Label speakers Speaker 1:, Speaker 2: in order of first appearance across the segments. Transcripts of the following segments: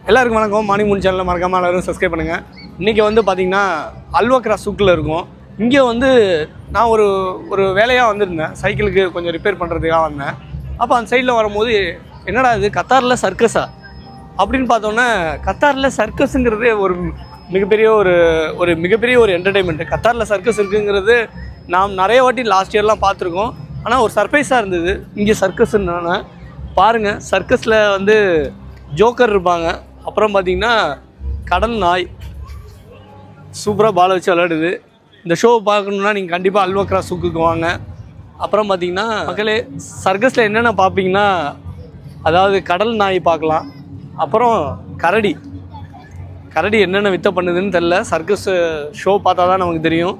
Speaker 1: எல்லாருக்கும் வணக்கம். மார்னிங் மூணு சேனலில் மறக்காமல் எல்லாரும் சப்ஸ்கிரைப் பண்ணுங்கள். இன்றைக்கி வந்து பார்த்திங்கன்னா அல்வக்ரா சூக்கில் இருக்கும். இங்கே வந்து நான் ஒரு வேலையாக வந்திருந்தேன். சைக்கிளுக்கு கொஞ்சம் ரிப்பேர் பண்ணுறதுக்காக வந்தேன். அப்போ அந்த சைடில் வரும்போது என்னடா இது கத்தாரில் சர்க்கஸா அப்படின்னு பார்த்தோன்னே, கத்தாரில் சர்க்கஸுங்கிறது மிகப்பெரிய ஒரு என்டர்டெயின்மெண்ட்டு. கத்தாரில் சர்க்கஸ் இருக்குங்கிறது நாம் நிறைய வாட்டி லாஸ்ட் இயர்லாம் பார்த்துருக்கோம். ஆனால் ஒரு சர்ப்ரைஸாக இருந்தது இங்கே சர்க்கஸ்ன்னு. பாருங்கள், சர்க்கஸில் வந்து ஜோக்கர் இருப்பாங்க. அப்புறம் பார்த்திங்கன்னா கடல் நாய் சூப்பராக பாலை வச்சு விளையாடுது. இந்த ஷோவை பார்க்கணுன்னா நீங்கள் கண்டிப்பாக அல்வக்ரா சூக்குக்கு வாங்க. அப்புறம் பார்த்திங்கன்னா மக்களே, சர்க்கஸில் என்னென்ன பார்ப்பீங்கன்னா, அதாவது கடல் நாய் பார்க்கலாம். அப்புறம் கரடி என்னென்ன வித்த பண்ணுதுன்னு தெரில. சர்க்கஸ் ஷோ பார்த்தா தான் நமக்கு தெரியும்.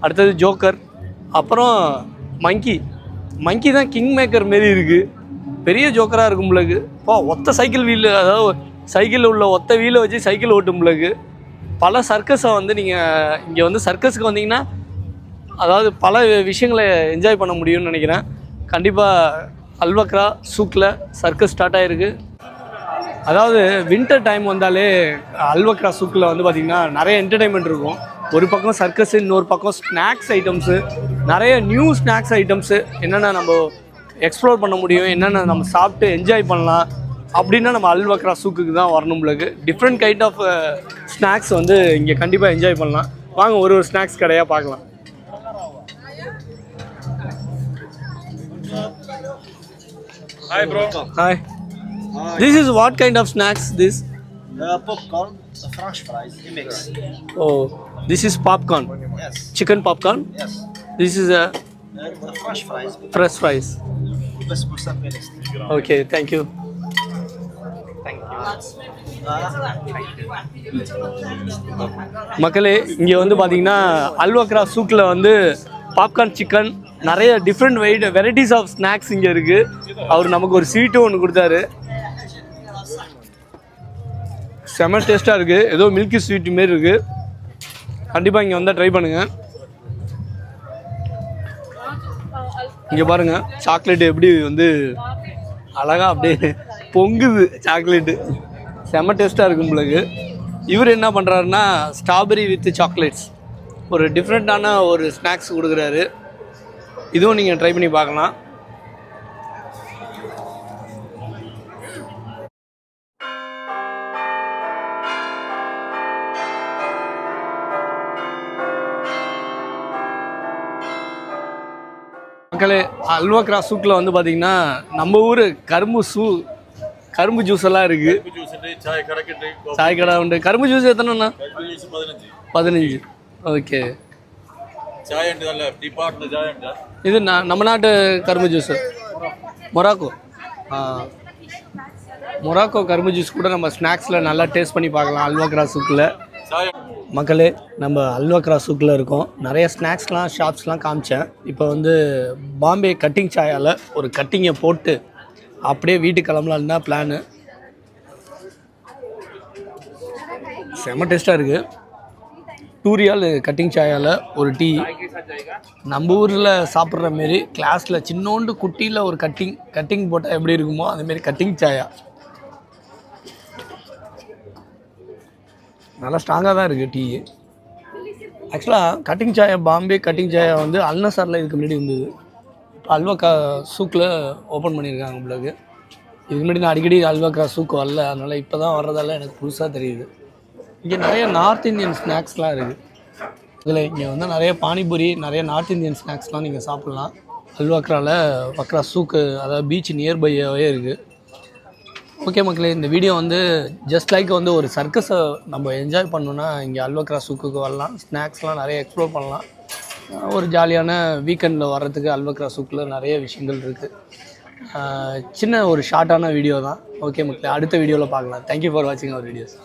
Speaker 1: அடுத்தது ஜோக்கர். அப்புறம் மங்கி தான் கிங் மேக்கர் மாரி இருக்குது. பெரிய ஜோக்கராக இருக்கும் பிள்ளைக்கு. ஒத்த சைக்கிள் வீல், அதாவது சைக்கிளில் உள்ள ஒத்த வீலை வச்சு சைக்கிள் ஓட்டும் பிள்ளைக்கு. பல சர்க்கஸை வந்து நீங்கள் இங்கே வந்து சர்க்கஸுக்கு வந்தீங்கன்னா, அதாவது பல விஷயங்களை என்ஜாய் பண்ண முடியும்னு நினைக்கிறேன். கண்டிப்பாக அல்வக்ரா சூக்கில் சர்க்கஸ் ஸ்டார்ட் ஆகிருக்கு. அதாவது வின்டர் டைம் வந்தாலே அல்வக்ரா சூக்கில் வந்து பார்த்திங்கன்னா நிறைய என்டர்டெயின்மெண்ட் இருக்கும். ஒரு பக்கம் சர்க்கஸு, இன்னொரு பக்கம் ஸ்நாக்ஸ் ஐட்டம்ஸு, நிறைய நியூ ஸ்நாக்ஸ் ஐட்டம்ஸு, என்னென்ன நம்ம எக்ஸ்ப்ளோர் பண்ண முடியும், என்னென்ன நம்ம சாப்பிட்டு என்ஜாய் பண்ணலாம் அப்படின்னா நம்ம அல்வக்ரா சூக்குக்கு தான் வரணும். உங்களுக்கு டிஃப்ரெண்ட் கைண்ட் ஆஃப் ஸ்நாக்ஸ் வந்து இங்கே கண்டிப்பாக என்ஜாய் பண்ணலாம். வாங்க ஒரு ஸ்நாக்ஸ் கடையாக பார்க்கலாம்.
Speaker 2: Hi bro.
Speaker 1: Hi. This is what kind of snacks this?
Speaker 2: Popcorn, French fries, mix.
Speaker 1: Oh, this is popcorn.
Speaker 2: Yes.
Speaker 1: Chicken popcorn.
Speaker 2: Yes.
Speaker 1: This is a
Speaker 2: French fries.
Speaker 1: fresh fries.
Speaker 2: بس مسافر.
Speaker 1: Okay, thank you. மக்களே, இங்கே வந்து பார்த்தீங்கன்னா Al Wakra சூக்கில் வந்து popcorn, chicken, நிறைய different varieties of snacks இங்கே இருக்குது. அவர் நமக்கு ஒரு ஸ்வீட்டும் ஒன்று கொடுத்தாரு. செம டேஸ்ட்டாக இருக்குது. ஏதோ மில்கி ஸ்வீட் மாரி இருக்குது. கண்டிப்பாக இங்கே வந்தால் ட்ரை பண்ணுங்கள். இங்கே பாருங்கள், சாக்லேட்டு எப்படி வந்து அழகாக அப்படியே பொங்குது. சாக்லேட்டு செம்ம டேஸ்ட்டாக இருக்கும் உங்களுக்கு. இவர் என்ன பண்ணுறாருன்னா ஸ்ட்ராபெரி வித் சாக்லேட்ஸ், ஒரு டிஃப்ரெண்ட்டான ஒரு ஸ்நாக்ஸ் கொடுக்குறாரு. இதுவும் நீங்கள் ட்ரை பண்ணி பார்க்கலாம். மக்களே, அல்வக்ரா சூக்கில் வந்து பார்த்திங்கன்னா நம்ம ஊர் கரும்பு ஜூஸ் எல்லாம் இருக்குது. சாய் கடை உண்டு. கரும்பு ஜூஸ் எத்தனைண்ணா? 15. ஓகே. இது நம்ம நாட்டு கரும்பு ஜூஸ் மொராக்கோ கரும்பு ஜூஸ் கூட நம்ம ஸ்நாக்ஸில் நல்லா டேஸ்ட் பண்ணி பார்க்கலாம் அல்வக்ரா சூக்கில். மக்களே, நம்ம அல்வக்ரா சூக்கில் இருக்கோம். நிறைய ஸ்நாக்ஸ்லாம் ஷாப்ஸ்லாம் காமிச்சேன். இப்போ வந்து பாம்பே கட்டிங் சாயால் ஒரு கட்டிங்கை போட்டு அப்படியே வீட்டுக்கு கிளம்பலான்னு தான் பிளானு. செம்ம டேஸ்ட்டாக இருக்குது. 2 ரியால் கட்டிங் சாயால் ஒரு டீ. நம்ம ஊரில் சாப்பிட்ற மாரி கிளாஸில் சின்னோண்டு குட்டியில் ஒரு கட்டிங் போட்டால் எப்படி இருக்குமோ அதுமாரி கட்டிங் சாயா. நல்லா ஸ்ட்ராங்காக தான் இருக்குது டீ. ஆக்சுவலாக கட்டிங் சாயா, பாம்பே கட்டிங் சாயா வந்து அல்நசாரில் இதுக்கு முன்னாடி இருந்தது. இப்போ அல்வக்ரா சூக்கில் ஓப்பன் பண்ணியிருக்காங்க உங்களுக்கு. இதுக்கு முன்னாடி நான் அடிக்கடி அல்வக்ரா சூக்கு வரல, அதனால் இப்போ தான் வர்றதால எனக்கு புதுசாக தெரியுது. இங்கே நிறைய நார்த் இந்தியன் ஸ்நாக்ஸ்லாம் இருக்குது. இதில் இங்கே வந்து நிறைய பானிபூரி, நிறைய நார்த் இந்தியன் ஸ்நாக்ஸ்லாம் நீங்கள் சாப்பிட்லாம். வக்ரா சூக்கு, அதாவது பீச் நியர்பையாகவே இருக்குது. ஓகே மக்களே, இந்த வீடியோ வந்து ஜஸ்ட் லைக் வந்து ஒரு சர்க்கஸை நம்ம என்ஜாய் பண்ணோன்னா இங்கே அல்வக்ரா சூக்குக்கு வரலாம். ஸ்நாக்ஸ்லாம் நிறைய எக்ஸ்ப்ளோர் பண்ணலாம். ஒரு ஜாலியான வீக்கெண்டில் வர்றதுக்கு அல்வக்ரா சூக்கில் நிறைய விஷயங்கள் இருக்குது. சின்ன ஒரு ஷார்ட்டான வீடியோ தான். ஓகே மக்களே, அடுத்த வீடியோவில் பார்க்கலாம். தேங்க்யூ ஃபார் வாட்சிங் அவர் வீடியோஸ்.